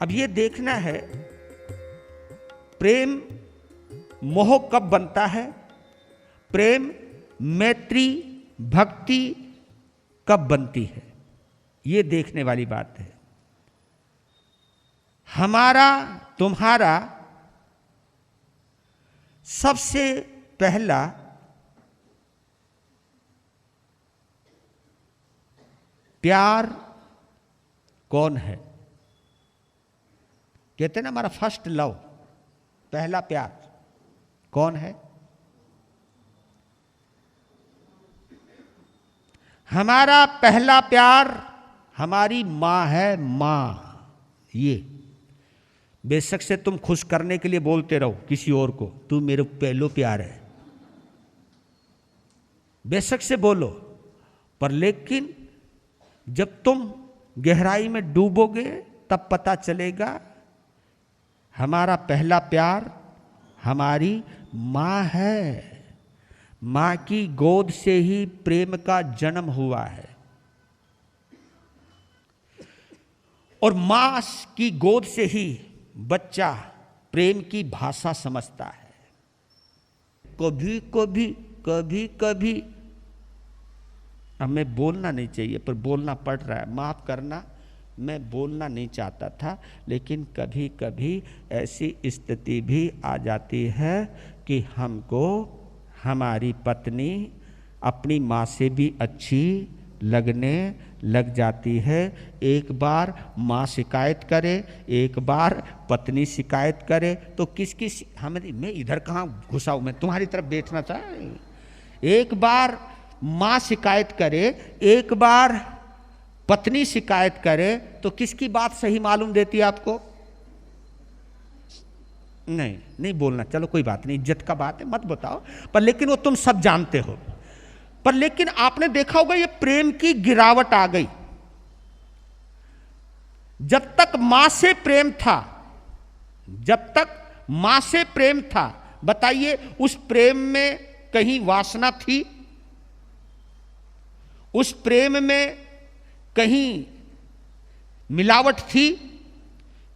अब ये देखना है प्रेम मोह कब बनता है, प्रेम मैत्री भक्ति कब बनती है, ये देखने वाली बात है। हमारा तुम्हारा सबसे पहला प्यार कौन है? कहते हैं ना हमारा फर्स्ट लव, पहला प्यार कौन है? हमारा पहला प्यार हमारी मां है। मां, ये बेशक से तुम खुश करने के लिए बोलते रहो किसी और को, तू मेरे पहलो प्यार है, बेशक से बोलो, पर लेकिन जब तुम गहराई में डूबोगे तब पता चलेगा हमारा पहला प्यार हमारी मां है। मां की गोद से ही प्रेम का जन्म हुआ है और मां की गोद से ही बच्चा प्रेम की भाषा समझता है। कभी कभी कभी कभी हमें बोलना नहीं चाहिए पर बोलना पड़ रहा है, माफ करना, मैं बोलना नहीं चाहता था, लेकिन कभी कभी ऐसी स्थिति भी आ जाती है कि हमको हमारी पत्नी अपनी माँ से भी अच्छी लगने लग जाती है। एक बार माँ शिकायत करे, एक बार पत्नी शिकायत करे, तो किसकी हमारी, मैं इधर कहाँ घुसा हूँ, मैं तुम्हारी तरफ बैठना था। एक बार माँ शिकायत करे, एक बार पत्नी शिकायत करे, तो किसकी बात सही मालूम देती है आपको? नहीं बोलना, चलो कोई बात नहीं, इज्जत का बात है, मत बताओ, पर लेकिन वो तुम सब जानते हो। पर लेकिन आपने देखा होगा ये प्रेम की गिरावट आ गई। जब तक मां से प्रेम था, जब तक मां से प्रेम था, बताइए उस प्रेम में कहीं वासना थी? उस प्रेम में कहीं मिलावट थी?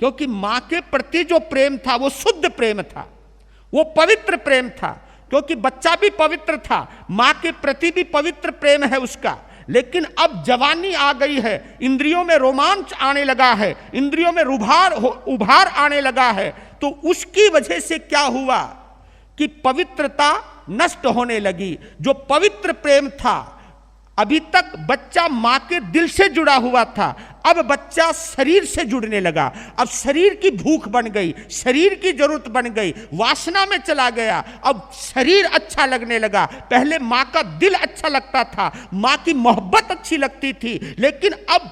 क्योंकि मां के प्रति जो प्रेम था वो शुद्ध प्रेम था, वो पवित्र प्रेम था, क्योंकि बच्चा भी पवित्र था, मां के प्रति भी पवित्र प्रेम है उसका। लेकिन अब जवानी आ गई है, इंद्रियों में रोमांच आने लगा है, इंद्रियों में उभार आने लगा है, तो उसकी वजह से क्या हुआ कि पवित्रता नष्ट होने लगी। जो पवित्र प्रेम था, अभी तक बच्चा मां के दिल से जुड़ा हुआ था, अब बच्चा शरीर से जुड़ने लगा। अब शरीर की भूख बन गई, शरीर की जरूरत बन गई, वासना में चला गया, अब शरीर अच्छा लगने लगा। पहले मां का दिल अच्छा लगता था, मां की मोहब्बत अच्छी लगती थी, लेकिन अब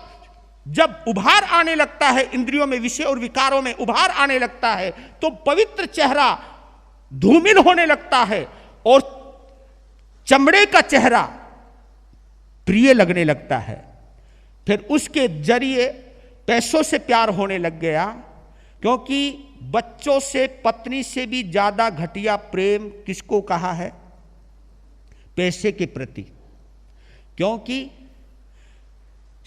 जब उभार आने लगता है, इंद्रियों में, विषय और विकारों में उभार आने लगता है, तो पवित्र चेहरा धूमिल होने लगता है और चमड़े का चेहरा प्रिय लगने लगता है। फिर उसके जरिए पैसों से प्यार होने लग गया, क्योंकि बच्चों से, पत्नी से भी ज्यादा घटिया प्रेम किसको कहा है? पैसे के प्रति। क्योंकि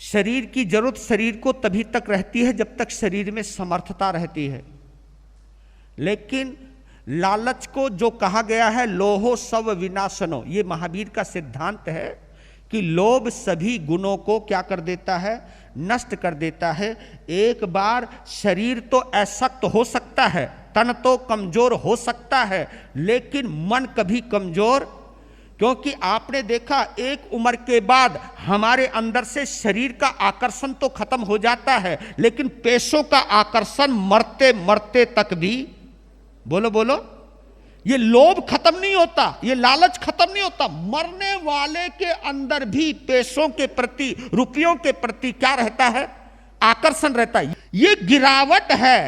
शरीर की जरूरत शरीर को तभी तक रहती है जब तक शरीर में समर्थता रहती है, लेकिन लालच को जो कहा गया है लोहो सब विनाशनो, ये महावीर का सिद्धांत है कि लोभ सभी गुणों को क्या कर देता है? नष्ट कर देता है। एक बार शरीर तो अशक्त हो सकता है, तन तो कमजोर हो सकता है, लेकिन मन कभी कमजोर, क्योंकि आपने देखा एक उम्र के बाद हमारे अंदर से शरीर का आकर्षण तो खत्म हो जाता है, लेकिन पैसों का आकर्षण मरते मरते तक भी, बोलो बोलो, ये लोभ खत्म नहीं होता, ये लालच खत्म नहीं होता। मरने वाले के अंदर भी पैसों के प्रति, रुपयों के प्रति क्या रहता है? आकर्षण रहता है। ये गिरावट है,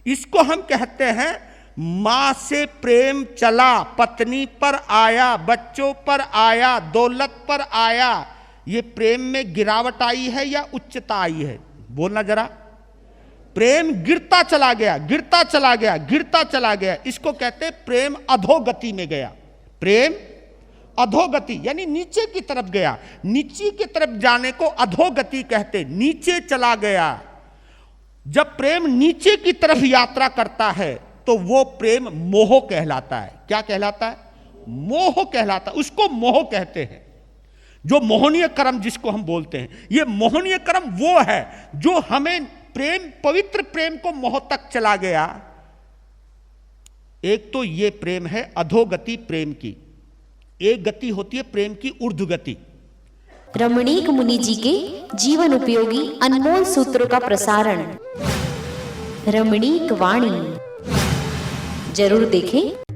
इसको हम कहते हैं मां से प्रेम चला, पत्नी पर आया, बच्चों पर आया, दौलत पर आया। ये प्रेम में गिरावट आई है या उच्चता आई है? बोलना जरा। प्रेम गिरता चला गया, गिरता चला गया, गिरता चला गया। इसको कहते हैं प्रेम अधोगति में गया। प्रेम अधोगति यानी नीचे की तरफ गया। नीचे की तरफ जाने को अधोगति कहते, नीचे चला गया। जब प्रेम नीचे की तरफ यात्रा करता है तो वो प्रेम मोह कहलाता है। क्या कहलाता है? मोह कहलाता है। उसको मोह कहते हैं। जो मोहनीय कर्म जिसको हम बोलते हैं, ये मोहनीय कर्म वो है जो हमें प्रेम, पवित्र प्रेम को मोह तक चला गया। एक तो ये प्रेम है अधोगति प्रेम की, एक गति होती है प्रेम की ऊर्ध्व गति। रमणीक मुनि जी के जीवन उपयोगी अनमोल सूत्रों का प्रसारण रमणीक वाणी जरूर देखें।